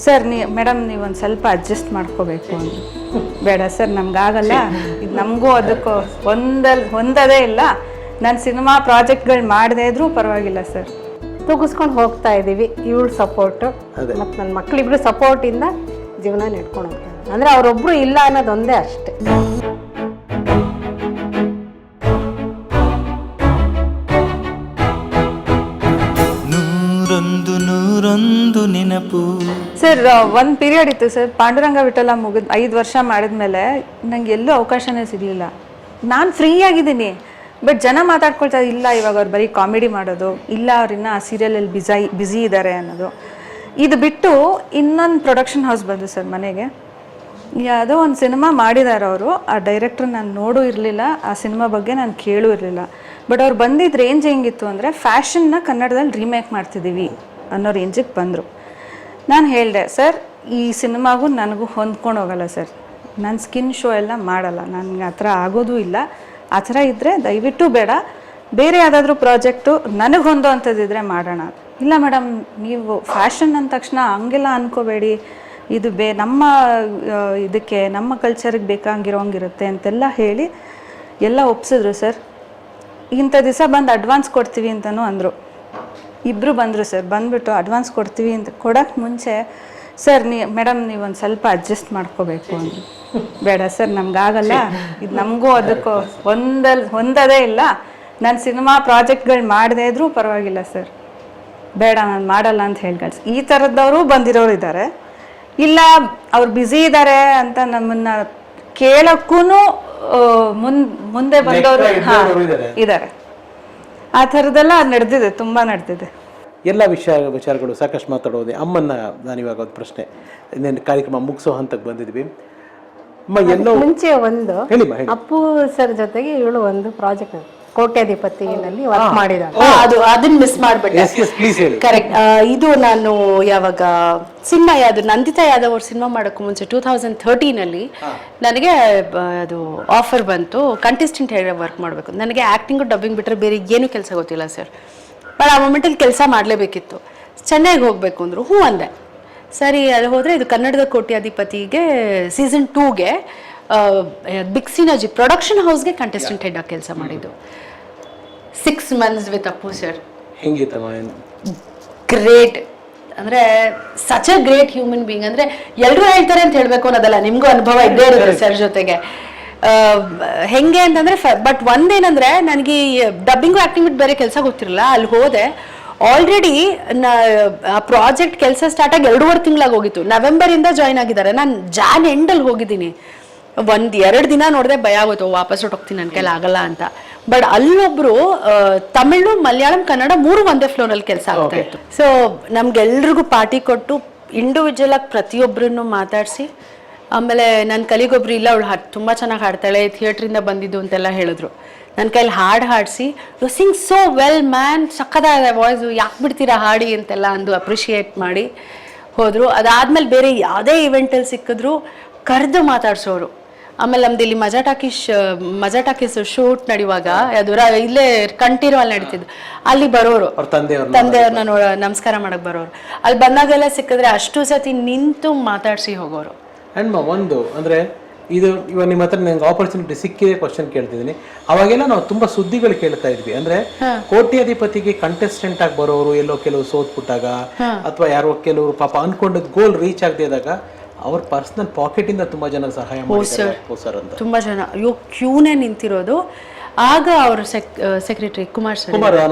Sir madam ನೀವು ಒಂದು ಸ್ವಲ್ಪ ಅಡ್ಜಸ್ಟ್ ಮಾಡ್ಕೋಬೇಕು ಅಂದರು. ಬೇಡ ಸರ್ ನಮ್ಗಾಗಲ್ಲ, ಇದು ನಮಗೂ ಅದಕ್ಕೂ ಹೊಂದದೇ ಇಲ್ಲ. ನಾನು ಸಿನಿಮಾ ಪ್ರಾಜೆಕ್ಟ್ಗಳು ಮಾಡದೇ ಇದ್ರೂ ಪರವಾಗಿಲ್ಲ ಸರ್. ತುಗಿಸ್ಕೊಂಡು ಹೋಗ್ತಾ ಇದ್ದೀವಿ. ಇವಳು ಸಪೋರ್ಟು ಮತ್ತು ನನ್ನ ಮಕ್ಕಳಿಬ್ರು ಸಪೋರ್ಟಿಂದ ಜೀವನ ನೆಡ್ಕೊಂಡು ಹೋಗ್ತಾರೆ. ಅಂದರೆ ಅವರೊಬ್ಬರು ಇಲ್ಲ ಅನ್ನೋದೊಂದೇ ಅಷ್ಟೆ. ನೂರೊಂದು ನೆನಪು. ಸರ್ ಒಂದು ಪೀರಿಯಡ್ ಇತ್ತು ಸರ್, ಪಾಂಡುರಂಗ ವಿಠಲ ಮುಗಿದ್ 5 ವರ್ಷ ಮಾಡಿದ್ಮೇಲೆ ನಂಗೆ ಎಲ್ಲೂ ಅವಕಾಶನೇ ಸಿಗಲಿಲ್ಲ. ನಾನು ಫ್ರೀ ಆಗಿದ್ದೀನಿ, ಬಟ್ ಜನ ಮಾತಾಡ್ಕೊಳ್ತಾ ಇಲ್ಲ ಇವಾಗ ಅವ್ರು ಬರೀ ಕಾಮಿಡಿ ಮಾಡೋದು, ಇಲ್ಲ ಅವ್ರಿನ್ನ ಆ ಸೀರಿಯಲಲ್ಲಿ ಬ್ಯುಸಿ ಇದ್ದಾರೆ ಅನ್ನೋದು. ಇದು ಬಿಟ್ಟು ಇನ್ನೊಂದು ಪ್ರೊಡಕ್ಷನ್ ಹೌಸ್ ಬಂದು ಸರ್ ಮನೆಗೆ. ಯಾವುದೋ ಒಂದು ಸಿನಿಮಾ ಮಾಡಿದ್ದಾರೆ ಅವರು. ಆ ಡೈರೆಕ್ಟ್ರ್ ನಾನು ನೋಡೂ ಇರಲಿಲ್ಲ, ಆ ಸಿನಿಮಾ ಬಗ್ಗೆ ನಾನು ಕೇಳೂ ಇರಲಿಲ್ಲ. ಬಟ್ ಅವ್ರು ಬಂದಿದ್ದ ರೇಂಜ್ ಹೆಂಗಿತ್ತು ಅಂದರೆ ಫ್ಯಾಷನ್ನ ಕನ್ನಡದಲ್ಲಿ ರೀಮೇಕ್ ಮಾಡ್ತಿದ್ದೀವಿ ಅನ್ನೋ ರೇಂಜಿಗೆ ಬಂದರು. ನಾನು ಹೇಳಿದೆ, ಸರ್ ಈ ಸಿನಿಮಾಗೂ ನನಗೂ ಹೊಂದ್ಕೊಂಡು ಹೋಗಲ್ಲ ಸರ್, ನಾನು ಸ್ಕಿನ್ ಶೋ ಎಲ್ಲ ಮಾಡಲ್ಲ, ನನಗೆ ಆ ಥರ ಆಗೋದೂ ಇಲ್ಲ. ಆ ಥರ ಇದ್ದರೆ ದಯವಿಟ್ಟು ಬೇಡ, ಬೇರೆ ಯಾವುದಾದ್ರೂ ಪ್ರಾಜೆಕ್ಟು ನನಗೆ ಹೊಂದೋ ಅಂಥದ್ದಿದ್ರೆ ಮಾಡೋಣ. ಇಲ್ಲ ಮೇಡಮ್, ನೀವು ಫ್ಯಾಷನ್ ಅಂದ ತಕ್ಷಣ ಹಂಗೆಲ್ಲ ಅಂದ್ಕೋಬೇಡಿ, ಇದು ನಮ್ಮ ಇದಕ್ಕೆ ನಮ್ಮ ಕಲ್ಚರಿಗೆ ಬೇಕಾಗಿರೋಂಗಿರುತ್ತೆ ಅಂತೆಲ್ಲ ಹೇಳಿ ಎಲ್ಲ ಒಪ್ಸಿದ್ರು ಸರ್. ಇಂಥ ದಿವಸ ಬಂದು ಅಡ್ವಾನ್ಸ್ ಕೊಡ್ತೀವಿ ಅಂತಲೂ ಅಂದರು. ಇಬ್ಬರು ಬಂದರು ಸರ್. ಬಂದುಬಿಟ್ಟು ಅಡ್ವಾನ್ಸ್ ಕೊಡ್ತೀವಿ ಅಂತ ಕೊಡೋಕ್ಕೆ ಮುಂಚೆ, ಸರ್ ಮೇಡಮ್ ನೀವು ಒಂದು ಸ್ವಲ್ಪ ಅಡ್ಜಸ್ಟ್ ಮಾಡ್ಕೋಬೇಕು ಅಂದರು. ಬೇಡ ಸರ್ ನಮ್ಗಾಗಲ್ಲ, ಇದು ನಮಗೂ ಅದಕ್ಕೂ ಹೊಂದದೇ ಇಲ್ಲ. ನಾನು ಸಿನಿಮಾ ಪ್ರಾಜೆಕ್ಟ್ಗಳು ಮಾಡದೇ ಇದ್ರೂ ಪರವಾಗಿಲ್ಲ ಸರ್, ಬೇಡ ನಾನು ಮಾಡಲ್ಲ ಅಂತ ಹೇಳಿ ಕಳಿಸಿ. ಈ ಥರದವರು ಬಂದಿರೋರು ಇದ್ದಾರೆ. ಇಲ್ಲ ಅವ್ರು ಬ್ಯುಸಿ ಇದ್ದಾರೆ ಅಂತ ನಮ್ಮನ್ನು ಕೇಳೋಕ್ಕೂ ಮುಂದೆ ಬಂದವರು ಇದ್ದಾರೆ. ಆ ಥರದ್ದೆಲ್ಲ ನಡೆದಿದೆ, ತುಂಬ ನಡೆದಿದೆ. ಎಲ್ಲ ವಿಚಾರಗಳು ಸಾಕಷ್ಟು ಮಾತಾಡೋದೆ. ಅಮ್ಮನ್ನ ನಾನಿವಾಗ ಒಂದು ಪ್ರಶ್ನೆ, ಇನ್ನೇನು ಕಾರ್ಯಕ್ರಮ ಮುಗಿಸೋ ಹಂತಕ್ಕೆ ಬಂದಿದ್ವಿ. ಮುಂಚೆ ಒಂದು ಅಪ್ಪು ಸರ್ ಜೊತೆಗೆ ಇವಳು ಒಂದು ಪ್ರಾಜೆಕ್ಟ್ ಕೋಟ್ಯಾಧಿಪತಿನಲ್ಲಿ ವರ್ಕ್ ಮಾಡಿದ್ದಾರೆ. ಅದನ್ನ ಮಿಸ್ ಮಾಡ್ಬಿಟ್ಟೆ. ಕರೆಕ್ಟ್. ಇದು ನಾನು ಯಾವಾಗ ಸಿನಿಮಾ ಯಾವ್ದು ನಂದಿತಾ ಯಾದವ್ ಅವ್ರ ಸಿನಿಮಾ ಮಾಡೋಕ್ಕೂ ಮುಂಚೆ 2013 ನನಗೆ ಅದು ಆಫರ್ ಬಂತು, ಕಂಟೆಸ್ಟೆಂಟ್ ಹೇಳಿ ವರ್ಕ್ ಮಾಡಬೇಕು. ನನಗೆ ಆ್ಯಕ್ಟಿಂಗು ಡಬ್ಬಿಂಗ್ ಬಿಟ್ಟರೆ ಬೇರೆ ಏನು ಕೆಲಸ ಗೊತ್ತಿಲ್ಲ ಸರ್. ಬಟ್ ಆ ಮೂಮೆಂಟಲ್ಲಿ ಕೆಲಸ ಮಾಡಲೇಬೇಕಿತ್ತು. ಚೆನ್ನೈಗೆ ಹೋಗಬೇಕು ಅಂದರು, ಹ್ಞೂ ಅಂದೆ. ಸರಿ ಅಲ್ಲಿ ಹೋದರೆ ಇದು ಕನ್ನಡದ ಕೋಟ್ಯಾಧಿಪತಿಗೆ ಸೀಸನ್ 2ಗೆ ಬಿಗ್ ಸಿನರ್ಜಿ ಪ್ರೊಡಕ್ಷನ್ ಹೌಸ್ಗೆ ಕಂಟೆಸ್ಟೆಂಟ್ ಹೆಡ್ ಆಗಿ ಕೆಲಸ ಮಾಡಿದ್ದು. 6 months with Appu sir. Great ಅಂದರೆ such a great human being. ಅಂದರೆ ಎಲ್ಲರೂ ಹೇಳ್ತಾರೆ ಅಂತ ಹೇಳಬೇಕು ಅನ್ನೋದಲ್ಲ, ನಿಮಗೂ ಅನುಭವ ಇದ್ದೇ ಇರುತ್ತೆ ಸರ್ ಜೊತೆಗೆ. ಹೆಂಗೆ ಅಂತಂದರೆ ಬಟ್ ಒಂದೇನಂದರೆ ನನಗೆ ಡಬ್ಬಿಂಗು ಆ್ಯಕ್ಟಿಂಗ್ ಬಿಟ್ಟು ಬೇರೆ ಕೆಲಸ ಗೊತ್ತಿರಲಿಲ್ಲ. ಅಲ್ಲಿ ಹೋದೆ, ಆಲ್ರೆಡಿ ಆ ಪ್ರಾಜೆಕ್ಟ್ ಕೆಲಸ ಸ್ಟಾರ್ಟ್ ಆಗಿ 2.5 ತಿಂಗಳಾಗಿ ಹೋಗಿತ್ತು. ನವೆಂಬರಿಂದ ಜಾಯ್ನ್ ಆಗಿದ್ದಾರೆ, ನಾನು ಜಾನ್ ಎಂಡಲ್ಲಿ ಹೋಗಿದ್ದೀನಿ. 1-2 ದಿನ ನೋಡಿದೆ, ಭಯ ಆಗೋಯ್ತು, ವಾಪಸ್ ಹೊಟ್ಟೋಗ್ತೀನಿ, ನನ್ನ ಕೈಲಿ ಆಗಲ್ಲ ಅಂತ. ಬಟ್ ಅಲ್ಲೊಬ್ರು ತಮಿಳು ಮಲಯಾಳಂ ಕನ್ನಡ 3 ಒಂದೇ ಫ್ಲೋರಲ್ಲಿ ಕೆಲಸ ಆಗ್ತಾ ಇತ್ತು. ಸೊ ನಮ್ಗೆಲ್ರಿಗೂ ಪಾರ್ಟಿ ಕೊಟ್ಟು ಇಂಡಿವಿಜುವಲ್ ಆಗಿ ಪ್ರತಿಯೊಬ್ಬರನ್ನು ಮಾತಾಡಿಸಿ, ಆಮೇಲೆ ನನ್ನ ಕಲಿಗೊಬ್ರು ಇಲ್ಲ ಅವಳು ತುಂಬ ಚೆನ್ನಾಗಿ ಹಾಡ್ತಾಳೆ, ಥಿಯೇಟ್ರಿಂದ ಬಂದಿದ್ದು ಅಂತೆಲ್ಲ ಹೇಳಿದ್ರು. ನನ್ನ ಕೈಲಿ ಹಾಡಿಸಿ, you sing so well man, ಸಕ್ಕದಾಗಿದೆ ವಾಯ್ಸು, ಯಾಕೆ ಬಿಡ್ತೀರಾ ಹಾಡಿ ಅಂತೆಲ್ಲ ಅಂದು ಅಪ್ರಿಷಿಯೇಟ್ ಮಾಡಿ ಹೋದರು. ಅದಾದಮೇಲೆ ಬೇರೆ ಯಾವುದೇ ಇವೆಂಟಲ್ಲಿ ಸಿಕ್ಕಿದ್ರು ಕರೆದು ಮಾತಾಡ್ಸೋರು. ಆಮೇಲೆ ನಮ್ದು ಇಲ್ಲಿ ಮಜಾ ಟಾಕೀಸ್ ಶೂಟ್ ನಡೆಯುವಾಗ ಅದು ಇಲ್ಲೇ ಕಂಠೀರೋ ಅಲ್ಲಿ ನಡೀತಿದ್ದು, ಅಲ್ಲಿ ಬರೋರು ತಂದೆಯವ್ರನ್ನ ನಮಸ್ಕಾರ ಮಾಡಕ್ ಬರೋರು. ಅಲ್ಲಿ ಬಂದಾಗೆಲ್ಲ ಸಿಕ್ಕಿದ್ರೆ ಅಷ್ಟು ಸತಿ ನಿಂತು ಮಾತಾಡ್ಸಿ ಹೋಗೋರು. ಅಂಡ್ ಒಂದು ಅಂದ್ರೆ ಇದು ಇವಾಗ ನಿಮ್ಮ ಹತ್ರ ನಂಗೆ ಆಪರ್ಚುನಿಟಿ ಸಿಕ್ಕಿದೆ ಕ್ವಶನ್ ಕೇಳ್ತಿದ್ದೀನಿ. ಅವಾಗೆಲ್ಲ ನಾವು ತುಂಬಾ ಸುದ್ದಿಗಳು ಕೇಳ್ತಾ ಇದ್ವಿ, ಅಂದ್ರೆ ಕೋಟ್ಯಾಧಿಪತಿಗೆ ಕಂಟೆಸ್ಟೆಂಟ್ ಆಗಿ ಬರೋರು ಎಲ್ಲೋ ಕೆಲವು ಸೋತ್ಬಿಟ್ಟಾಗ, ಅಥವಾ ಯಾರೋ ಕೆಲವರು ಪಾಪ ಅನ್ಕೊಂಡದ್ ಗೋಲ್ ರೀಚ್ ಆಗದಿದ್ದಾಗ ಅವ್ರ ಪರ್ಸನಲ್ ಪಾಕೆಟ್ ಇಂದ ತುಂಬಾ ಜನ ಸಹಾಯ ಮಾಡಿದ್ದಾರೆ ಅಂತ. ತುಂಬಾ ಜನ ಕ್ಯೂನೇ ನಿಂತಿರೋದು. ಆಗ ಅವರು ಸೆಕ್ರೆಟರಿ ಕುಮಾರ್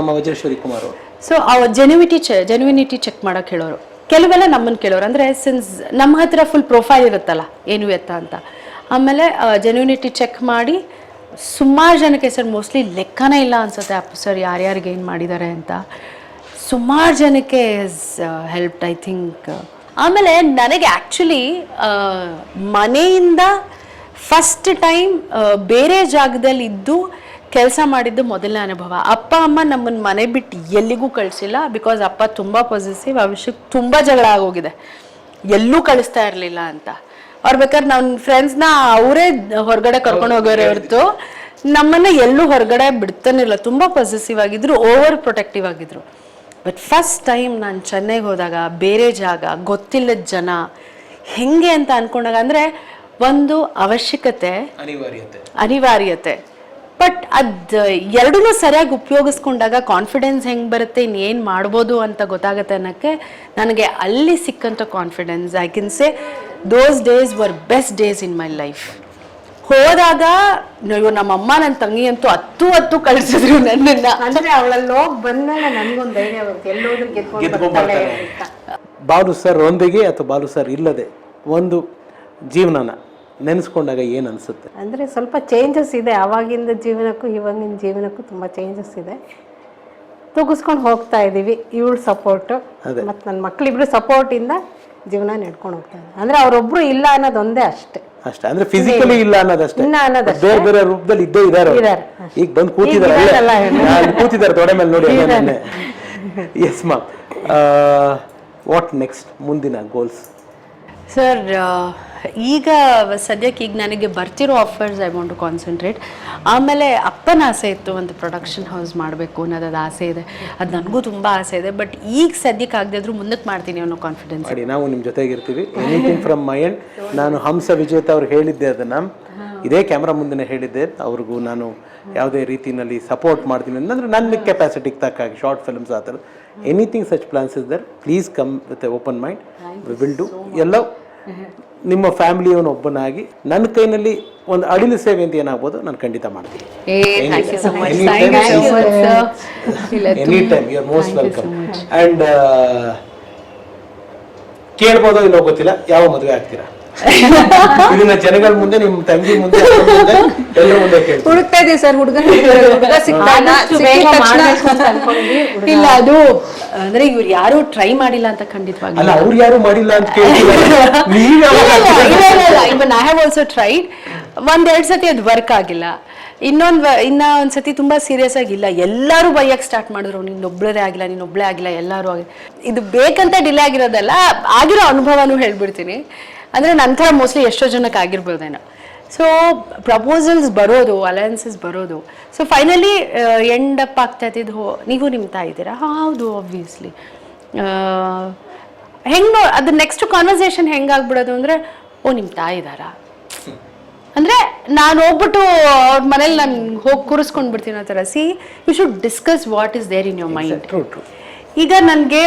ನಮ್ಮ ವಜ್ರೇಶ್ವರಿ ಕುಮಾರ್, ಸೊ ಅವ್ರ ಜೆನ್ಯೂನಿಟಿ ಚೆಕ್ ಮಾಡಕ್ ಹೇಳೋರು. ಕೆಲವೆಲ್ಲ ನಮ್ಮನ್ನು ಕೇಳೋರು, ಅಂದ್ರೆ ಸಿನ್ಸ್ ನಮ್ಮ ಹತ್ರ ಫುಲ್ ಪ್ರೊಫೈಲ್ ಇರುತ್ತಲ್ಲ ಏನು ಎತ್ತ ಅಂತ. ಆಮೇಲೆ ಜೆನ್ಯೂನಿಟಿ ಚೆಕ್ ಮಾಡಿ ಸುಮಾರು ಜನಕ್ಕೆ ಸರ್, ಮೋಸ್ಟ್ಲಿ ಲೆಕ್ಕನೇ ಇಲ್ಲ ಅನ್ಸುತ್ತೆ ಅಪ್ಪು ಸರ್ ಯಾರ್ಯಾರಿಗೆ ಏನು ಮಾಡಿದ್ದಾರೆ ಅಂತ. ಸುಮಾರು ಜನಕ್ಕೆ ಹೆಲ್ಪ್ ಐ ಥಿಂಕ್. ಆಮೇಲೆ ನನಗೆ ಆ್ಯಕ್ಚುಲಿ ಮನೆಯಿಂದ ಫಸ್ಟ್ ಟೈಮ್ ಬೇರೆ ಜಾಗದಲ್ಲಿ ಇದ್ದು ಕೆಲಸ ಮಾಡಿದ್ದು ಮೊದಲನೇ ಅನುಭವ. ಅಪ್ಪ ಅಮ್ಮ ನಮ್ಮನ್ನು ಮನೆ ಬಿಟ್ಟು ಎಲ್ಲಿಗೂ ಕಳಿಸಿಲ್ಲ, ಬಿಕಾಸ್ ಅಪ್ಪ ತುಂಬ ಪಾಸಿಟಿವ್. ಆ ವಿಷಯಕ್ಕೆ ತುಂಬ ಜಗಳ ಆಗೋಗಿದೆ, ಎಲ್ಲೂ ಕಳಿಸ್ತಾ ಇರಲಿಲ್ಲ ಅಂತ. ಅವ್ರು ಬೇಕಾದ್ರೆ ನನ್ನ ಫ್ರೆಂಡ್ಸ್ನ ಅವರೇ ಹೊರಗಡೆ ಕರ್ಕೊಂಡು ಹೋಗೋರೇ ಹೊರತು ನಮ್ಮನ್ನು ಎಲ್ಲೂ ಹೊರಗಡೆ ಬಿಡ್ತಾನಿಲ್ಲ. ತುಂಬ ಪಾಸಿಟಿವ್ ಆಗಿದ್ರು, ಓವರ್ ಪ್ರೊಟೆಕ್ಟಿವ್ ಆಗಿದ್ರು. ಬಟ್ ಫಸ್ಟ್ ಟೈಮ್ ನಾನು ಚೆನ್ನೈಗೆ ಹೋದಾಗ ಬೇರೆ ಜಾಗ, ಗೊತ್ತಿಲ್ಲದ ಜನ, ಹೆಂಗೆ ಅಂತ ಅಂದ್ಕೊಂಡಾಗ ಅಂದರೆ ಒಂದು ಅವಶ್ಯಕತೆ, ಅನಿವಾರ್ಯತೆ, ಬಟ್ ಅದು ಎರಡೂ ಸರಿಯಾಗಿ ಉಪಯೋಗಿಸ್ಕೊಂಡಾಗ ಕಾನ್ಫಿಡೆನ್ಸ್ ಹೆಂಗೆ ಬರುತ್ತೆ, ಇನ್ನೇನು ಮಾಡ್ಬೋದು ಅಂತ ಗೊತ್ತಾಗುತ್ತೆ ಅನ್ನೋಕ್ಕೆ ನನಗೆ ಅಲ್ಲಿ ಸಿಕ್ಕಂಥ confidence. I can say those days were best days in my life. ಹೋದಾಗ ನಮ್ಮಮ್ಮ ನನ್ನ ತಂಗಿ ಅಂತೂ ಹತ್ತು ಕಳಿಸಿದ್ರು ನನ್ನನ್ನು. ಅಂದ್ರೆ ಅವಳಲ್ಲಿ ಹೋಗಿ ಬಂದಾಗ ನನಗೊಂದು ಧೈರ್ಯ ಬರುತ್ತೆ, ಎಲ್ಲೋದ್ರೂ ಗೆದ್ಕೊಂಡು ಬರ್ತಾಳೆ ಅಂತ. ಬಾಲು ಸರ್ ಒಂದಿಗೆ ಅಥವಾ ಬಾಲು ಸರ್ ಇಲ್ಲದೆ ಒಂದು ಜೀವನನ ನೆನೆಸ್ಕೊಂಡಾಗ ಏನು ಅನಿಸುತ್ತೆ? ಅಂದರೆ ಸ್ವಲ್ಪ ಚೇಂಜಸ್ ಇದೆ, ಆವಾಗಿಂದ ಜೀವನಕ್ಕೂ ಇವಾಗಿನ ಜೀವನಕ್ಕೂ ತುಂಬ ಚೇಂಜಸ್ ಇದೆ. ತೂಗಿಸ್ಕೊಂಡು ಹೋಗ್ತಾ ಇದ್ದೀವಿ ಇವಳು ಸಪೋರ್ಟು ಮತ್ತು ನನ್ನ ಮಕ್ಕಳಿಬ್ರು ಸಪೋರ್ಟಿಂದ ಜೀವನ ನಡ್ಕೊಂಡು ಹೋಗ್ತಾ ಇದ್ದೀವಿ. ಅಂದರೆ ಅವರೊಬ್ಬರು ಇಲ್ಲ ಅನ್ನೋದೊಂದೇ ಅಷ್ಟೇ. ಅಂದ್ರೆ ಫಿಸಿಕಲಿ ಇಲ್ಲ ಅನ್ನೋದಷ್ಟೇ, ಇಲ್ಲ ಅನ್ನೋದಷ್ಟೇ. ಬೇರೆ ಬೇರೆ ರೂಪದಲ್ಲಿ ಇದ್ದೇ ಇದ್ದಾರೆ. ಈಗ ಬಂದು ಕೂತಿದ್ದಾರೆ ತೊಡೆ ಮೇಲೆ ನೋಡಿ. ಎಸ್ ಮಾ, ವಾಟ್ ನೆಕ್ಸ್ಟ್, ಮುಂದಿನ ಗೋಲ್ಸ್? ಸರ್, ಈಗ ಸದ್ಯಕ್ಕೆ ಈಗ ನನಗೆ ಬರ್ತಿರೋ offers I want to concentrate. ಆಮೇಲೆ ಅಪ್ಪನ ಆಸೆ ಇತ್ತು, ಒಂದು ಪ್ರೊಡಕ್ಷನ್ ಹೌಸ್ ಮಾಡಬೇಕು ಅನ್ನೋದು ಆಸೆ ಇದೆ. ಅದು ನನಗೂ ತುಂಬ ಆಸೆ ಇದೆ. ಬಟ್ ಈಗ ಸದ್ಯಕ್ಕೆ ಆಗದಿದ್ರು ಮುಂದಕ್ಕೆ ಮಾಡ್ತೀನಿ ಅನ್ನೋ ಕಾನ್ಫಿಡೆನ್ಸ್. ಮಾಡಿ, ನಾವು ನಿಮ್ಮ ಜೊತೆಗಿರ್ತೀವಿ. Anything from my end. ನಾನು ಹಂಸ ವಿಜೇತ ಅವ್ರು ಹೇಳಿದ್ದೆ, ಅದನ್ನು ಇದೇ ಕ್ಯಾಮ್ರಾ ಮುಂದೆ ಹೇಳಿದ್ದೆ. ಅವ್ರಿಗೂ ನಾನು ಯಾವುದೇ ರೀತಿಯಲ್ಲಿ ಸಪೋರ್ಟ್ ಮಾಡ್ತೀನಿ ಅಂದರೆ ನನ್ನ ಕೆಪಾಸಿಟಿಗೆ ತಕ್ಕಾಗಿ ಶಾರ್ಟ್ ಫಿಲ್ಮ್ಸ್ ಆ ಥರ anything such plans is there. Please come with a open mind, we will do. ಎಲ್ಲ ನಿಮ್ಮ ಫ್ಯಾಮಿಲಿಯವನೊಬ್ಬನಾಗಿ ನನ್ನ ಕೈನಲ್ಲಿ ಒಂದು ಅಡಿಲು ಸೇವೆ ಅಂತ ಏನಾಗ್ಬೋದು ನಾನು ಖಂಡಿತ ಮಾಡ್ತೀನಿ. Any time you are most welcome. And ಕೇಳ್ಬೋದೋ ಇಲ್ಲೋ ಗೊತ್ತಿಲ್ಲ, ಯಾವ ಮದುವೆ ಆಗ್ತೀರಾ ಇದನ್ನ ಜನಗಳ ಮುಂದೆ, ನಿಮ್ಮ ತಂಗಿ ಮುಂದೆ, ಎಲ್ಲರ ಮುಂದೆ ಹುಡುಕ್ತಾ ಇದೀವಿ ಸರ್. ಹುಡುಗ ಇಲ್ಲ, ಅದು ಅಂದ್ರೆ ಇವ್ರು ಯಾರು ಟ್ರೈ ಮಾಡಿಲ್ಲ ಅಂತ ಖಂಡಿತವಾಗಿ ಅಲ್ಲ, ಅವ್ರು ಯಾರು ಮಾಡಿಲ್ಲ ಅಂತ even I have also tried. ಒಂದೆರಡು ಸತಿ ಅದು ವರ್ಕ್ ಆಗಿಲ್ಲ. ಇನ್ನ ಒಂದ್ಸತಿ ತುಂಬಾ ಸೀರಿಯಸ್ ಆಗಿಲ್ಲ, ಎಲ್ಲರೂ ಬೈಯಕ್ಕೆ ಸ್ಟಾರ್ಟ್ ಮಾಡಿದ್ರು, ನೀನೊಬ್ಳದೇ ಆಗಿಲ್ಲ, ನೀನೊಬ್ಳೇ ಆಗಿಲ್ಲ, ಎಲ್ಲರೂ ಆಗಿಲ್ಲ. ಇದು ಬೇಕಂತ ಡಿಲೇ ಆಗಿರೋದಲ್ಲ, ಆಗಿರೋ ಅನುಭವನೂ ಹೇಳ್ಬಿಡ್ತೀನಿ. ಅಂದರೆ ನಂತರ ಮೋಸ್ಟ್ಲಿ ಎಷ್ಟೋ ಜನಕ್ಕೆ ಆಗಿರ್ಬೋದೇನೋ. ಸೊ ಪ್ರಪೋಸಲ್ಸ್ ಬರೋದು, ಅಲಯನ್ಸಸ್ ಬರೋದು. ಸೊ ಫೈನಲಿ ಎಂಡ್ ಅಪ್ ಆಗ್ತಾ ಇದ್ದಿದ್ದು, ನೀವು ನಿಮ್ಮ ತಾಯಿ ಇದ್ದೀರಾ? ಹೌದು, ಆಬ್ವಿಯಸ್ಲಿ. ಹೆಂಗೆ ಅದು ನೆಕ್ಸ್ಟ್ ಕಾನ್ವರ್ಸೇಷನ್ ಹೆಂಗಾಗ್ಬಿಡೋದು ಅಂದರೆ, ಓ ನಿಮ್ಮ ತಾಯಿ ಇದ್ದಾರಾ ಅಂದರೆ ನಾನು ಹೋಗ್ಬಿಟ್ಟು ಅವ್ರ ಮನೇಲಿ ನಾನು ಹೋಗಿ ಕೂರಿಸ್ಕೊಂಡು ಬಿಡ್ತೀನಿ ಆ ಥರ. See, you should discuss what is there in your mind. ಈಗ ನನಗೆ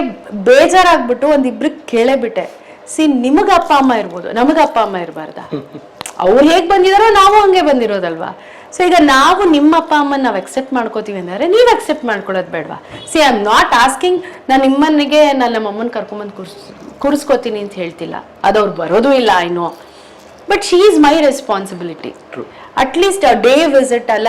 ಬೇಜಾರಾಗ್ಬಿಟ್ಟು ಒಂದಿಬ್ರಿಗೆ ಕೇಳೇಬಿಟ್ಟೆ, ಸಿ ನಿಮಗೆ ಅಪ್ಪ ಅಮ್ಮ ಇರ್ಬೋದು, ನಮಗೆ ಅಪ್ಪ ಅಮ್ಮ ಇರಬಾರ್ದ? ಅವ್ರು ಹೇಗೆ ಬಂದಿದಾರೋ ನಾವು ಹಂಗೆ ಬಂದಿರೋದಲ್ವಾ? ಸೊ ಈಗ ನಾವು ನಿಮ್ಮ ಅಪ್ಪ ಅಮ್ಮನ ನಾವು ಅಕ್ಸೆಪ್ಟ್ ಮಾಡ್ಕೋತೀವಿ ಅಂದರೆ ನೀವು ಅಕ್ಸೆಪ್ಟ್ ಮಾಡ್ಕೊಳ್ಳೋದು ಬೇಡವಾ? C, I am not asking, ನಾನು ನಿಮ್ಮನಿಗೆ ನಾನು ನಮ್ಮ ಅಮ್ಮನ ಕರ್ಕೊಂಬಂದು ಕೂರಿಸ್ಕೋತೀನಿ ಅಂತ ಹೇಳ್ತಿಲ್ಲ. ಅದು ಅವ್ರು ಬರೋದು ಇಲ್ಲ, I know. But she is my responsibility. At least day visit ಅಲ್ಲ,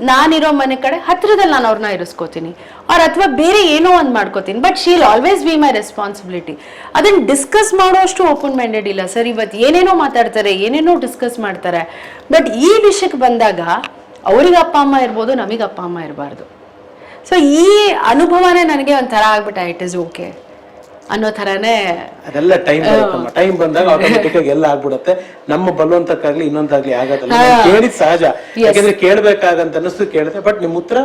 ನಾನಿರೋ ಮನೆ ಕಡೆ ಹತ್ರದಲ್ಲಿ ನಾನು ಅವ್ರನ್ನ ಇರಿಸ್ಕೋತೀನಿ, ಅವ್ರ ಅಥವಾ ಬೇರೆ ಏನೋ ಒಂದು ಮಾಡ್ಕೋತೀನಿ. But she will always be my responsibility. ಅದನ್ನು ಡಿಸ್ಕಸ್ ಮಾಡೋಷ್ಟು ಓಪನ್ ಮೈಂಡೆಡ್ ಇಲ್ಲ ಸರ್. ಇವತ್ತು ಏನೇನೋ ಮಾತಾಡ್ತಾರೆ, ಏನೇನೋ ಡಿಸ್ಕಸ್ ಮಾಡ್ತಾರೆ. ಬಟ್ ಈ ವಿಷಯಕ್ಕೆ ಬಂದಾಗ ಅವ್ರಿಗೆ ಅಪ್ಪ ಅಮ್ಮ ಇರ್ಬೋದು, ನಮಗೆ ಅಪ್ಪ ಅಮ್ಮ ಇರಬಾರ್ದು. ಸೊ ಈ ಅನುಭವನೇ ನನಗೆ ಒಂಥರ ಆಗ್ಬಿಟ್ಟ, ಇಟ್ ಇಸ್ ಓಕೆ ಅನ್ನೋ ಥರನೇ. ಅದೆಲ್ಲ ಟೈಮ್ ಬಂದಾಗ ಆಟೋಮೆಟಿಕ್ ಆಗಿ ಎಲ್ಲ ಆಗ್ಬಿಡುತ್ತೆ. ನಮ್ಮ ಬಲವಂತಕ್ಕಾಗ್ಲಿ ಇನ್ನೊಂದಾಗ್ಲಿ ಆಗೋದಲ್ಲ. ಕೇಳಿದ್ ಸಹಜ, ಯಾಕಂದ್ರೆ ಕೇಳ್ಬೇಕಾಗಂತ ಅನಿಸ್ತು, ಕೇಳಿದೆ. ಬಟ್ ನಿಮ್ಮ ಉತ್ತರ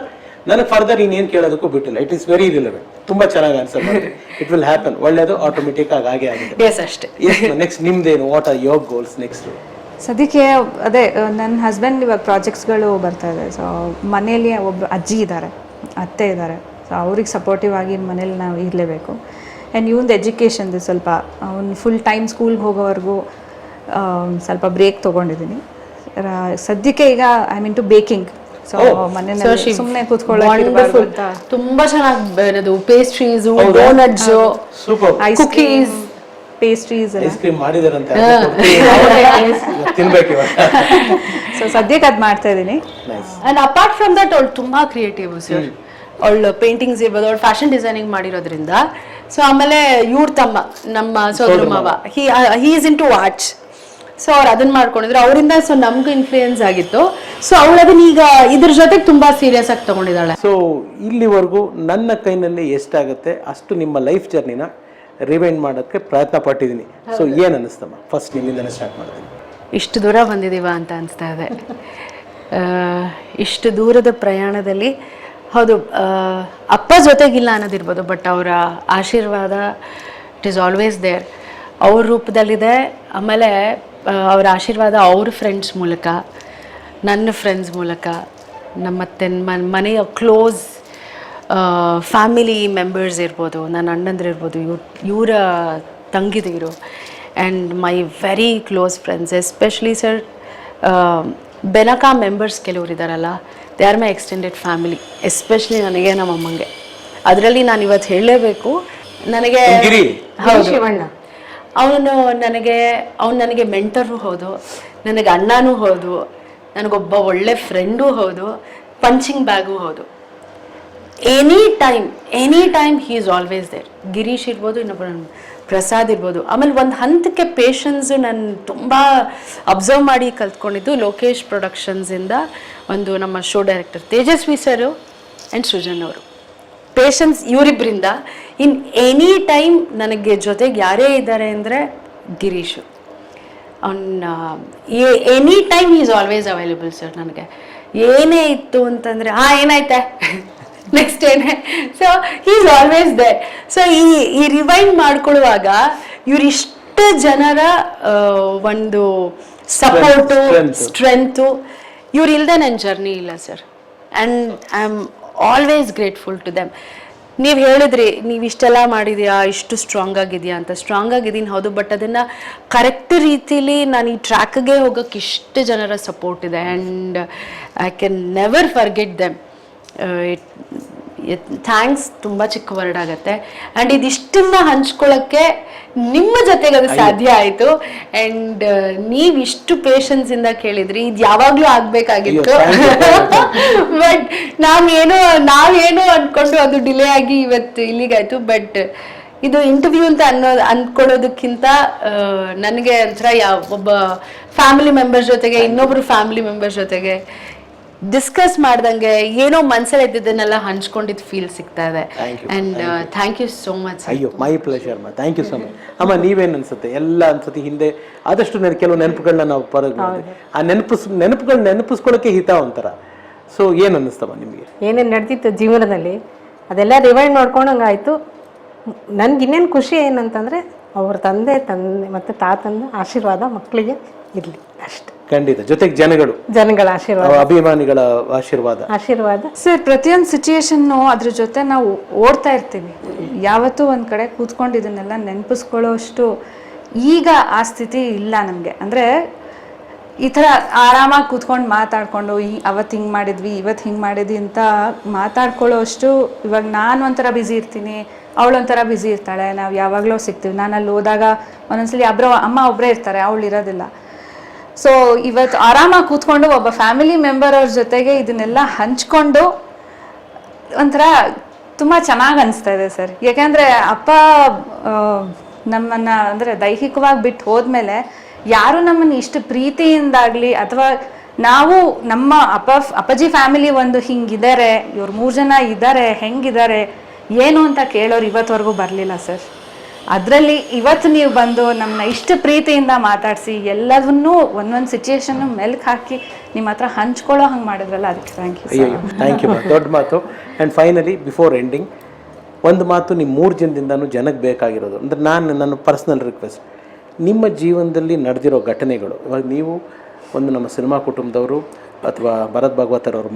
ನನಗೆ ಫರ್ದರ್ ಇನ್ನೇನು ಕೇಳೋದಕ್ಕೂ ಬಿಟ್ಟಿಲ್ಲ. It is very relevant. ತುಂಬಾ ಚೆನ್ನಾಗಿ ಆನ್ಸರ್ ಮಾಡಿದೆ. It will happen. ಒಳ್ಳೇದು, ಆಟೋಮೆಟಿಕ್ ಆಗಿ ಹಾಗೆ ಆಗಿದೆ. ಅಷ್ಟೇ. ನೆಕ್ಸ್ಟ್ ನಿಮ್ದೇನು, what are your goals next? ಸದ್ಯಕ್ಕೆ ಅದೇ ನನ್ನ ಹಸ್ಬೆಂಡ್ ಇವಾಗ ಪ್ರಾಜೆಕ್ಟ್ಸ್ಗಳು ಬರ್ತಾ ಇದೆ. ಸೊ ಮನೇಲಿ ಒಬ್ಬ ಅಜ್ಜಿ ಇದ್ದಾರೆ, ಅತ್ತೆ ಇದ್ದಾರೆ. ಸೊ ಅವ್ರಿಗೆ ಸಪೋರ್ಟಿವ್ ಆಗಿ ಮನೇಲಿ ನಾವು ಇರಲೇಬೇಕು. ಆ್ಯಂಡ್ ಇವಂದು ಎಜುಕೇಷನ್ದು ಸ್ವಲ್ಪ ಅವ್ನು ಫುಲ್ ಟೈಮ್ ಸ್ಕೂಲ್ಗೆ ಹೋಗೋವರೆಗೂ ಸ್ವಲ್ಪ ಬ್ರೇಕ್ ತೊಗೊಂಡಿದ್ದೀನಿ ಸದ್ಯಕ್ಕೆ. ಈಗ I mean to baking. So ಮನೆಯಲ್ಲಿ ಸುಮ್ಮನೆ ಕೂತ್ಕೊಳ್ಳೋದು ತುಂಬಾ ಚೆನ್ನಾಗಿ pastries, donuts, cookies, pastries ice cream ಮಾಡಿದಾರಂತೆ, ತಿನ್ಬೇಕು. ಸೊ ಸದ್ಯಕ್ಕೆ ಅದು ಮಾಡ್ತಾ ಇದ್ದೀನಿ. ಅಂಡ್ ಅಪಾರ್ಟ್ ಫ್ರಮ್ ದಟ್ ಅವಳು ತುಂಬಾ ಕ್ರಿಯೇಟಿವ್ ಸರ್. ಅವಳು ಪೇಂಟಿಂಗ್ಸ್ ಇರ್ಬೋದು, ಅವಳು ಫ್ಯಾಷನ್ ಡಿಸೈನಿಂಗ್ ಮಾಡಿರೋದ್ರಿಂದ. ಸೊ ಆಮೇಲೆ ಇವ್ರ ತಮ್ಮ, ನಮ್ಮ ಸೋದರ ಮಾವ, he is in to watch. So ಅವ್ರು ಅದನ್ನ ಮಾಡ್ಕೊಂಡಿದ್ರು, ಅವರಿಂದ ಸೊ ನಮ್ಗೂ ಇನ್ಫ್ಲೂಯೆನ್ಸ್ ಆಗಿತ್ತು. ಸೊ ಅವಳು ಅದನ್ನ ಈಗ ಇದ್ರ ಜೊತೆಗೆ ತುಂಬಾ ಸೀರಿಯಸ್ ಆಗಿ ತಗೊಂಡಿದ್ದಾಳೆ. ಸೊ ಇಲ್ಲಿವರೆಗೂ ನನ್ನ ಕೈನಲ್ಲಿ ಎಷ್ಟಾಗುತ್ತೆ ಅಷ್ಟು ನಿಮ್ಮ ಲೈಫ್ ಜರ್ನಿನ ರಿವೈಂಡ್ ಮಾಡೋಕ್ಕೆ ಪ್ರಯತ್ನ ಪಟ್ಟಿದ್ದೀನಿ. ಸೊ ಏನು ಅನ್ನಿಸ್ತಮ್ಮ? ಫಸ್ಟ್ ನಿಮ್ಮಿಂದನೇ ಸ್ಟಾರ್ಟ್ ಮಾಡ್ತೀನಿ. ಇಷ್ಟು ದೂರ ಬಂದಿದ್ದೀವ ಅಂತ ಅನಿಸ್ತಾ ಇದೆ. ಇಷ್ಟು ದೂರದ ಪ್ರಯಾಣದಲ್ಲಿ ಹೌದು, ಅಪ್ಪ ಜೊತೆಗಿಲ್ಲ ಅನ್ನೋದಿರ್ಬೋದು, ಬಟ್ ಅವರ ಆಶೀರ್ವಾದ ಇಟ್ ಈಸ್ ಆಲ್ವೇಸ್ ದೇರ್. ಅವ್ರ ರೂಪದಲ್ಲಿದೆ. ಆಮೇಲೆ ಅವರ ಆಶೀರ್ವಾದ ಅವ್ರ ಫ್ರೆಂಡ್ಸ್ ಮೂಲಕ, ನನ್ನ ಫ್ರೆಂಡ್ಸ್ ಮೂಲಕ, ಮತ್ತೆ ಮನೆಯ ಕ್ಲೋಸ್ ಫ್ಯಾಮಿಲಿ ಮೆಂಬರ್ಸ್ ಇರ್ಬೋದು, ನನ್ನ ಅಣ್ಣಂದ್ರು ಇರ್ಬೋದು, ಇವರ ತಂಗಿದಿರು and my very close friends, especially sir Benaka members ಕೆಲವ್ರು ಇದ್ದಾರಲ್ಲ, they are my extended family. Especially ನನಗೆ ನಮ್ಮ ಅಮ್ಮಂಗೆ, ಅದರಲ್ಲಿ ನಾನು ಇವತ್ತು ಹೇಳಲೇಬೇಕು. ನನಗೆ ಹೌದು, ಶಿವಣ್ಣ ಅವನು ನನಗೆ ಮೆಂಟರು ಹೌದು, ನನಗೆ ಅಣ್ಣನೂ ಹೌದು, ನನಗೊಬ್ಬ ಒಳ್ಳೆ ಫ್ರೆಂಡೂ ಹೌದು, ಪಂಚಿಂಗ್ ಬ್ಯಾಗೂ ಹೌದು. Any time he is always there. Girish ಇರ್ಬೋದು, ಇನ್ನೊಬ್ಬ ಪ್ರಸಾದ್ ಇರ್ಬೋದು. ಆಮೇಲೆ ಒಂದು ಹಂತಕ್ಕೆ ಪೇಷನ್ಸು ನಾನು ತುಂಬ ಅಬ್ಸರ್ವ್ ಮಾಡಿ ಕಲ್ತ್ಕೊಂಡಿದ್ದು ಲೋಕೇಶ್ ಪ್ರೊಡಕ್ಷನ್ಸಿಂದ ಒಂದು ನಮ್ಮ show director Tejaswi sir and Srujan ಅವರು. ಪೇಷನ್ಸ್ ಇವರಿಬ್ಬರಿಂದ. ಇನ್ ಎನಿ ಟೈಮ್ ನನಗೆ ಜೊತೆಗೆ ಯಾರೇ ಇದ್ದಾರೆ ಅಂದರೆ Girish. Any time is always available sir. ನನಗೆ ಏನೇ ಇತ್ತು ಅಂತಂದರೆ ಏನಾಯ್ತೆ ನೆಕ್ಸ್ಟ್ ಏನೇ, so he is always there. So ಈ ರಿವೈಂಡ್ ಮಾಡ್ಕೊಳ್ಳುವಾಗ ಇವರಿಷ್ಟು ಜನರ ಒಂದು ಸಪೋರ್ಟು, ಸ್ಟ್ರೆಂತು, ಇವ್ರಿಲ್ಲದೆ ನನ್ನ ಜರ್ನಿ ಇಲ್ಲ sir. And I am always grateful to them. ನೀವು ಹೇಳಿದ್ರಿ, ನೀವು ಇಷ್ಟೆಲ್ಲ ಮಾಡಿದ್ಯಾ, ಇಷ್ಟು ಸ್ಟ್ರಾಂಗ್ ಆಗಿದೆಯಾ ಅಂತ. ಸ್ಟ್ರಾಂಗ್ ಆಗಿದ್ದೀನಿ ಹೌದು, ಬಟ್ ಅದನ್ನು ಕರೆಕ್ಟ್ ರೀತಿಲಿ ನಾನು ಈ ಟ್ರ್ಯಾಕ್ಗೆ ಹೋಗೋಕ್ಕೆ ಇಷ್ಟು ಜನರ ಸಪೋರ್ಟ್ ಇದೆ. And I can never forget them. Thanks ತುಂಬ ಚಿಕ್ಕ ವರ್ಡ್ ಆಗುತ್ತೆ. ಆ್ಯಂಡ್ ಇದಿಷ್ಟನ್ನ ಹಂಚ್ಕೊಳ್ಳೋಕ್ಕೆ ನಿಮ್ಮ ಜೊತೆಗೆ ಅದು ಸಾಧ್ಯ ಆಯಿತು. ಆ್ಯಂಡ್ ನೀವಿಷ್ಟು ಪೇಷನ್ಸಿಂದ ಕೇಳಿದ್ರಿ, ಇದು ಯಾವಾಗಲೂ ಆಗಬೇಕಾಗಿತ್ತು. ಬಟ್ ನಾವೇನೋ ಅಂದ್ಕೊಂಡು ಅದು ಡಿಲೇ ಆಗಿ ಇವತ್ತು ಇಲ್ಲಿಗಾಯ್ತು. ಬಟ್ ಇದು ಇಂಟರ್ವ್ಯೂ ಅಂತ ಅಂದ್ಕೊಳ್ಳೋದಕ್ಕಿಂತ ನನಗೆ ಒಂಥರ ಒಬ್ಬ ಫ್ಯಾಮಿಲಿ ಮೆಂಬರ್ಸ್ ಜೊತೆಗೆ ಇನ್ನೊಬ್ರು ಫ್ಯಾಮಿಲಿ ಮೆಂಬರ್ಸ್ ಜೊತೆಗೆ ಡಿಸ್ಕಸ್ ಮಾಡ್ದಂಗೆ ಏನೋ ಮನಸ್ಸಲ್ಲಿ ಇದ್ದಿದ್ದನ್ನೆಲ್ಲ ಹಂಚ್ಕೊಂಡಿದ್ದು ಫೀಲ್ ಸಿಗ್ತಾ ಇದೆ. And thank you so much. ಅಯ್ಯೋ, my pleasure ma'am, thank you so much. ಅಮ್ಮ, ನೀವೇನು ಅನ್ಸುತ್ತೆ? ಎಲ್ಲ ಅನ್ಸುತ್ತೆ ಹಿಂದೆ ಆದಷ್ಟು ಕೆಲವು ನೆನಪುಗಳನ್ನ ನಾವು ಆ ನೆನಪುಗಳನ್ನ ನೆನಪಿಸ್ಕೊಳ್ಳೋಕೆ ಹಿತ ಒಂಥರ. ಸೊ ಏನು ಅನ್ನಿಸ್ತಮ್ಮ ನಿಮಗೆ? ಏನೇನು ನಡೆದಿತ್ತು ಜೀವನದಲ್ಲಿ ಅದೆಲ್ಲ ರಿವೈಂಡ್ ಮಾಡ್ಕೊಂಡಂಗಾಯ್ತು. ನನ್ಗೆ ಇನ್ನೇನು ಖುಷಿ ಏನಂತಂದರೆ ಅವ್ರ ತಂದೆ ಮತ್ತು ತಾತನ ಆಶೀರ್ವಾದ ಮಕ್ಕಳಿಗೆ ಇರಲಿ ಅಷ್ಟೆ. ಖಂಡಿತ. ಜೊತೆಗೆ ಜನಗಳ ಆಶೀರ್ವಾದ, ಅಭಿಮಾನಿಗಳ ಆಶೀರ್ವಾದ ಸರ್. ಪ್ರತಿಯೊಂದು ಸಿಚುಯೇಷನ್ನು ಅದ್ರ ಜೊತೆ ನಾವು ಓಡ್ತಾ ಇರ್ತೀವಿ. ಯಾವತ್ತೂ ಒಂದು ಕಡೆ ಕೂತ್ಕೊಂಡು ಇದನ್ನೆಲ್ಲ ನೆನಪಿಸ್ಕೊಳ್ಳೋ ಅಷ್ಟು ಈಗ ಆ ಸ್ಥಿತಿ ಇಲ್ಲ ನಮಗೆ. ಅಂದರೆ ಈ ಥರ ಆರಾಮಾಗಿ ಕೂತ್ಕೊಂಡು ಮಾತಾಡಿಕೊಂಡು ಅವತ್ತು ಹಿಂಗೆ ಮಾಡಿದ್ವಿ, ಇವತ್ತು ಹಿಂಗೆ ಮಾಡಿದ್ವಿ ಅಂತ ಮಾತಾಡ್ಕೊಳ್ಳೋ ಅಷ್ಟು ಇವಾಗ ನಾನು ಒಂಥರ ಬ್ಯುಸಿ ಇರ್ತೀನಿ, ಅವಳೊಂಥರ ಬ್ಯುಸಿ ಇರ್ತಾಳೆ, ನಾವು ಯಾವಾಗಲೂ ಸಿಗ್ತೀವಿ. ನಾನು ಅಲ್ಲಿ ಹೋದಾಗ ಒಂದೊಂದ್ಸಲಿ ಅಮ್ಮ ಒಬ್ಬರೇ ಇರ್ತಾರೆ, ಅವಳು ಇರೋದಿಲ್ಲ. ಸೊ ಇವತ್ತು ಆರಾಮಾಗಿ ಕೂತ್ಕೊಂಡು ಒಬ್ಬ ಫ್ಯಾಮಿಲಿ ಮೆಂಬರ್ ಅವ್ರ ಜೊತೆಗೆ ಇದನ್ನೆಲ್ಲ ಹಂಚ್ಕೊಂಡು ಒಂಥರ ತುಂಬ ಚೆನ್ನಾಗಿ ಅನಿಸ್ತಾ ಇದೆ ಸರ್. ಯಾಕೆಂದರೆ ಅಪ್ಪ ನಮ್ಮನ್ನು ಅಂದರೆ ದೈಹಿಕವಾಗಿ ಬಿಟ್ಟು ಹೋದ್ಮೇಲೆ ಯಾರು ನಮ್ಮನ್ನು ಇಷ್ಟು ಪ್ರೀತಿಯಿಂದಾಗಲಿ ಅಥವಾ ನಾವು ನಮ್ಮ ಅಪ್ಪಾಜಿ ಫ್ಯಾಮಿಲಿ ಒಂದು ಹಿಂಗಿದ್ದಾರೆ, ಇವ್ರು 3 ಜನ ಇದ್ದಾರೆ, ಹೆಂಗಿದ್ದಾರೆ ಏನು ಅಂತ ಕೇಳೋರು ಇವತ್ತವರೆಗೂ ಬರಲಿಲ್ಲ ಸರ್. ಅದರಲ್ಲಿ ಇವತ್ತು ನೀವು ಬಂದು ನಮ್ಮನ್ನ ಇಷ್ಟು ಪ್ರೀತಿಯಿಂದ ಮಾತಾಡಿಸಿ ಎಲ್ಲವನ್ನೂ ಒಂದೊಂದು ಸಿಚುಯೇಷನ್ನು ಮೆಲ್ಕ್ ಹಾಕಿ ನಿಮ್ಮ ಹತ್ರ ಹಂಚ್ಕೊಳ್ಳೋ ಹಂಗೆ ಮಾಡಿದ್ರಲ್ಲ, ಅದಕ್ಕೆ ಥ್ಯಾಂಕ್ ಯು. Thank you. ದೊಡ್ಡ ಮಾತು. ಆ್ಯಂಡ್ ಫೈನಲಿ ಬಿಫೋರ್ ಎಂಡಿಂಗ್ ಒಂದು ಮಾತು ನಿಮ್ಮ 3 ಜನದಿಂದನೂ ಜನಕ್ಕೆ ಬೇಕಾಗಿರೋದು ಅಂದರೆ ನನ್ನ ಪರ್ಸ್ನಲ್ ರಿಕ್ವೆಸ್ಟ್, ನಿಮ್ಮ ಜೀವನದಲ್ಲಿ ನಡೆದಿರೋ ಘಟನೆಗಳು. ಇವಾಗ ನೀವು ಒಂದು ನಮ್ಮ ಸಿನಿಮಾ ಕುಟುಂಬದವರು ಅಥವಾ ಭರತ್ ಭಾಗವತರವ್ರ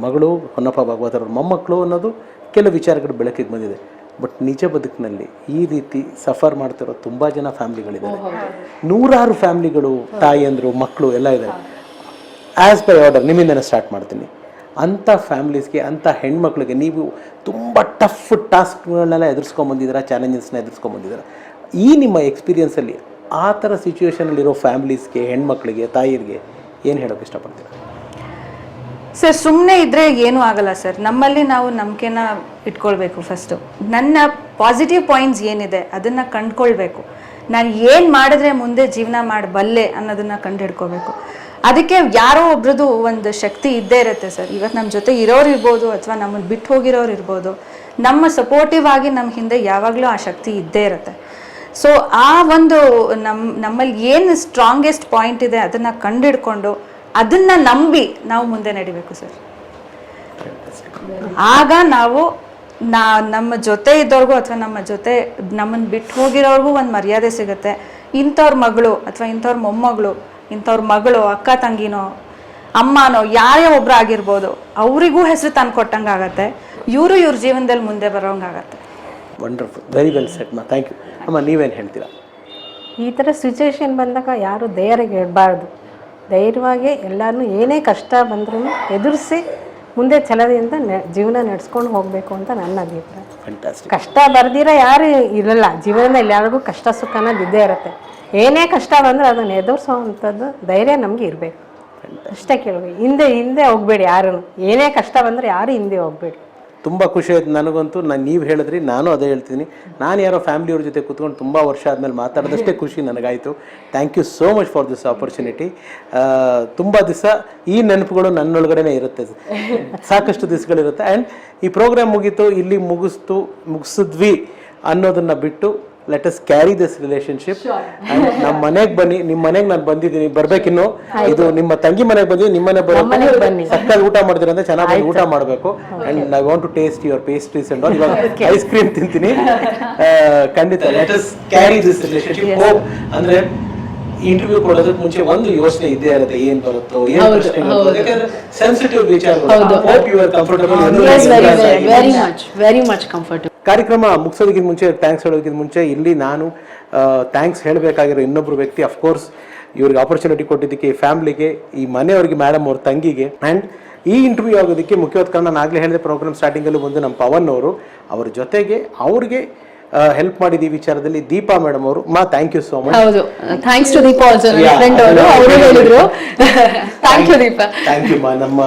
ಮಗಳು, ಹೊನ್ನಪ್ಪ ಭಾಗವತರವ್ರ ಮೊಮ್ಮಕ್ಕಳು ಅನ್ನೋದು ಕೆಲವು ವಿಚಾರಗಳು ಬೆಳಕಿಗೆ ಬಂದಿದೆ. ಬಟ್ ನಿಜ ಬದುಕಿನಲ್ಲಿ ಈ ರೀತಿ ಸಫರ್ ಮಾಡ್ತಿರೋ ತುಂಬ ಜನ ಫ್ಯಾಮ್ಲಿಗಳಿದ್ದಾರೆ. 100 ಫ್ಯಾಮ್ಲಿಗಳು, ತಾಯಿಯಂದರು, ಮಕ್ಕಳು ಎಲ್ಲ ಇದ್ದಾರೆ. ಆ್ಯಸ್ ಬೈ ಆರ್ಡರ್ ನಿಮ್ಮಿಂದನೇ ಸ್ಟಾರ್ಟ್ ಮಾಡ್ತೀನಿ. ಅಂಥ ಫ್ಯಾಮ್ಲೀಸ್ಗೆ, ಅಂಥ ಹೆಣ್ಮಕ್ಳಿಗೆ ನೀವು ತುಂಬ ಟಫ್ ಟಾಸ್ಕ್ಗಳನ್ನೆಲ್ಲ ಎದುರಿಸ್ಕೊಂಬಂದಿದ್ದೀರಾ, ಚಾಲೆಂಜಸ್ನ ಎದುರಿಸ್ಕೊಂಬಂದಿದ್ದೀರಾ. ಈ ನಿಮ್ಮ ಎಕ್ಸ್ಪೀರಿಯನ್ಸಲ್ಲಿ ಆ ಥರ ಸಿಚುವೇಷನಲ್ಲಿರೋ ಫ್ಯಾಮ್ಲೀಸ್ಗೆ, ಹೆಣ್ಮಕ್ಳಿಗೆ, ತಾಯಿಯರಿಗೆ ಏನು ಹೇಳೋಕ್ಕೆ ಇಷ್ಟಪಡ್ತೀರಾ? ಸರ್, ಸುಮ್ಮನೆ ಇದ್ದರೆ ಏನೂ ಆಗಲ್ಲ ಸರ್. ನಮ್ಮಲ್ಲಿ ನಾವು ನಂಬಿಕೆನ ಇಟ್ಕೊಳ್ಬೇಕು. ಫಸ್ಟು ನನ್ನ ಪಾಸಿಟಿವ್ ಪಾಯಿಂಟ್ಸ್ ಏನಿದೆ ಅದನ್ನು ಕಂಡುಕೊಳ್ಬೇಕು. ನಾನು ಏನು ಮಾಡಿದ್ರೆ ಮುಂದೆ ಜೀವನ ಮಾಡಬಲ್ಲೆ ಅನ್ನೋದನ್ನು ಕಂಡು ಹಿಡ್ಕೋಬೇಕು. ಅದಕ್ಕೆ ಯಾರೋ ಒಬ್ರದ್ದು ಒಂದು ಶಕ್ತಿ ಇದ್ದೇ ಇರುತ್ತೆ ಸರ್. ಇವತ್ತು ನಮ್ಮ ಜೊತೆ ಇರೋರು ಇರ್ಬೋದು ಅಥವಾ ನಮ್ಮನ್ನು ಬಿಟ್ಟು ಹೋಗಿರೋರು ಇರ್ಬೋದು, ನಮ್ಮ ಸಪೋರ್ಟಿವ್ ಆಗಿ ನಮ್ಮ ಹಿಂದೆ ಯಾವಾಗಲೂ ಆ ಶಕ್ತಿ ಇದ್ದೇ ಇರುತ್ತೆ. ಸೊ ಆ ಒಂದು ನಮ್ಮಲ್ಲಿ ಏನು ಸ್ಟ್ರಾಂಗೆಸ್ಟ್ ಪಾಯಿಂಟ್ ಇದೆ ಅದನ್ನು ಕಂಡು ಹಿಡ್ಕೊಂಡು ಅದನ್ನು ನಂಬಿ ನಾವು ಮುಂದೆ ನಡಿಬೇಕು ಸರ್. ಆಗ ನಾವು ನಮ್ಮ ಜೊತೆ ಇದ್ದವ್ರಿಗೂ ಅಥವಾ ನಮ್ಮನ್ನು ಬಿಟ್ಟು ಹೋಗಿರೋರ್ಗೂ ಒಂದು ಮರ್ಯಾದೆ ಸಿಗುತ್ತೆ. ಇಂಥವ್ರ ಮಗಳು ಅಥವಾ ಇಂಥವ್ರ ಮೊಮ್ಮಗಳು, ಇಂಥವ್ರ ಮಗಳು, ಅಕ್ಕ ತಂಗಿನೋ ಅಮ್ಮನೋ ಯಾರೇ ಒಬ್ರು ಆಗಿರ್ಬೋದು, ಅವರಿಗೂ ಹೆಸರು ತಂದು ಕೊಟ್ಟಂಗಾಗತ್ತೆ. ಇವ್ರ ಜೀವನದಲ್ಲಿ ಮುಂದೆ ಬರೋಂಗಾಗತ್ತೆ. ವಂಡರ್ಫುಲ್, ವೆರಿ ವೆಲ್ ಸೆಟ್ ಮಾ, ಥ್ಯಾಂಕ್ ಯು. ಅಮ್ಮ ನೀವೇನು ಹೇಳ್ತೀರಾ? ಈ ಥರ ಸಿಚುವೇಶನ್ ಬಂದಾಗ ಯಾರು ಧೈರ್ಯಗೆ ಇಡಬಾರ್ದು. ಧೈರ್ಯವಾಗಿ ಎಲ್ಲರೂ ಏನೇ ಕಷ್ಟ ಬಂದ್ರೂ ಎದುರಿಸಿ ಮುಂದೆ ಛಲದಿಂದ ಜೀವನ ನಡೆಸ್ಕೊಂಡು ಹೋಗಬೇಕು ಅಂತ ನನ್ನ ಅಭಿಪ್ರಾಯ. ಫ್ಯಾಂಟಾಸ್ಟಿಕ್. ಕಷ್ಟ ಬರ್ದಿರ ಯಾರು ಇರಲ್ಲ ಜೀವನದಲ್ಲಿ, ಯಾರಿಗೂ ಕಷ್ಟ ಸುಖ ಅನ್ನೋದು ಇದ್ದೇ ಇರುತ್ತೆ. ಏನೇ ಕಷ್ಟ ಬಂದರೆ ಅದನ್ನು ಎದುರಿಸೋವಂಥದ್ದು ಧೈರ್ಯ ನಮಗೆ ಇರಬೇಕು ಅಷ್ಟೇ. ಕೇಳಬೇಕು, ಹಿಂದೆ ಹೋಗಬೇಡಿ ಯಾರು. ಏನೇ ಕಷ್ಟ ಬಂದರೆ ಯಾರು ಹಿಂದೆ ಹೋಗಬೇಡಿ. ತುಂಬ ಖುಷಿ ಆಯ್ತು ನನಗಂತೂ. ನೀವು ಹೇಳಿದ್ರಿ, ನಾನು ಅದೇ ಹೇಳ್ತೀನಿ. ನಾನು ಯಾರೋ ಫ್ಯಾಮಿಲಿಯವ್ರ ಜೊತೆ ಕೂತ್ಕೊಂಡು ತುಂಬ ವರ್ಷ ಆದಮೇಲೆ ಮಾತಾಡಿದಷ್ಟೇ ಖುಷಿ ನನಗಾಯಿತು. Thank you so much for this opportunity. ತುಂಬ ದಿವಸ ಈ ನೆನಪುಗಳು ನನ್ನೊಳಗಡೆ ಇರುತ್ತೆ, ಸಾಕಷ್ಟು ದಿವಸಗಳಿರುತ್ತೆ. ಆ್ಯಂಡ್ ಈ ಪ್ರೋಗ್ರಾಮ್ ಮುಗೀತು, ಇಲ್ಲಿ ಮುಗಿಸಿದ್ವಿ ಅನ್ನೋದನ್ನು ಬಿಟ್ಟು let us carry this relationship. ನಮ್ಮ ಮನೆಗೆ ಬನ್ನಿ, ನಿಮ್ಮ ಮನೆಗೆ ನಾನು ಬಂದಿದ್ದೀನಿ, ಬರ್ಬೇಕಿನ್ನು. ಇದು ನಿಮ್ಮ ತಂಗಿ ಮನೆಗೆ ಬಂದಿದ್ದೀನಿ, ನಿಮ್ಮ ಮನೆಗೆ ಬರಬೇಕು. ಸಕ್ಕಲ್ ಊಟ ಮಾಡ್ತೀರ ಅಂದ್ರೆ ಚೆನ್ನಾಗಿ ಊಟ ಮಾಡಬೇಕು. And I want to taste your pastries and all. ಇವಾಗ ಐಸ್ ಕ್ರೀಮ್ ತಿಂತೀನಿ ಖಂಡಿತ. Let us carry this relationship. Hope ಅಂದ್ರೆ ಇಂಟರ್ವ್ಯೂ ಕೊಡೋದಕ್ಕೆ ಮುಂಚೆ ಒಂದು ಯೋಚನೆ ಇದ್ದೇ ಇರುತ್ತೆ, ಏನ್ ಬರುತ್ತೋ ಏನ್ ಪ್ರಶ್ನೆ ಬರುತ್ತೋ, ಯಾಕಂದ್ರೆ ಸೆನ್ಸಿಟಿವ್ ವಿಚಾರಗಳು. Hope you are comfortable. Very much comfortable. ಕಾರ್ಯಕ್ರಮ ಮುಗಿಸೋದಕ್ಕಿಂತ ಮುಂಚೆ, ಥ್ಯಾಂಕ್ಸ್ ಹೇಳೋದಕ್ಕಿಂತ ಮುಂಚೆ, ಇಲ್ಲಿ ನಾನು ಥ್ಯಾಂಕ್ಸ್ ಹೇಳಬೇಕಾಗಿರೋ ಇನ್ನೊಬ್ರು ವ್ಯಕ್ತಿ, ಅಫ್ಕೋರ್ಸ್ ಇವ್ರಿಗೆ ಆಪರ್ಚುನಿಟಿ ಕೊಟ್ಟಿದ್ದಕ್ಕೆ, ಈ ಫ್ಯಾಮಿಲಿಗೆ, ಈ ಮನೆಯವರಿಗೆ, ಮೇಡಮ್ ಅವ್ರ ತಂಗಿಗೆ. ಆ್ಯಂಡ್ ಈ ಇಂಟರ್ವ್ಯೂ ಆಗೋದಕ್ಕೆ ಮುಖ್ಯವಾದ ಕಾರಣ ನಾನು ಆಗಲೇ ಹೇಳಿದೆ ಪ್ರೋಗ್ರಾಮ್ ಸ್ಟಾರ್ಟಿಂಗಲ್ಲೂ ಬಂದು ನಮ್ಮ ಪವನ್ ಅವರು, ಅವ್ರ ಜೊತೆಗೆ ಅವ್ರಿಗೆ ಹೆಲ್ಪ್ ಮಾಡಿದ ಈ ವಿಚಾರದಲ್ಲಿ ದೀಪಾ ಮೇಡಮ್ ಅವರು. Thank you so much. ಹೌದು, ಥ್ಯಾಂಕ್ಸ್ ಟು ದೀಪಾ ಆಲ್ಸೋ, ನನ್ನ ಫ್ರೆಂಡ್ ಅವರು ಹೇಳಿದ್ರು. Thank you Deepa. Thank you ma'am. ನಮ್ಮ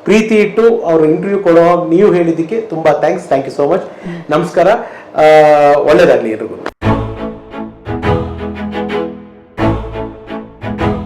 ಪ್ರೀತಿ ಇಟ್ಟು ಅವ್ರ ಇಂಟರ್ವ್ಯೂ ಕೊಡುವಾಗ ನೀವು ಹೇಳಿದ್ದಕ್ಕೆ ತುಂಬಾ thanks. Thank you so much. ನಮಸ್ಕಾರ, ಒಳ್ಳೇದಾಗಲಿ ಎಲ್ರಿಗೂ.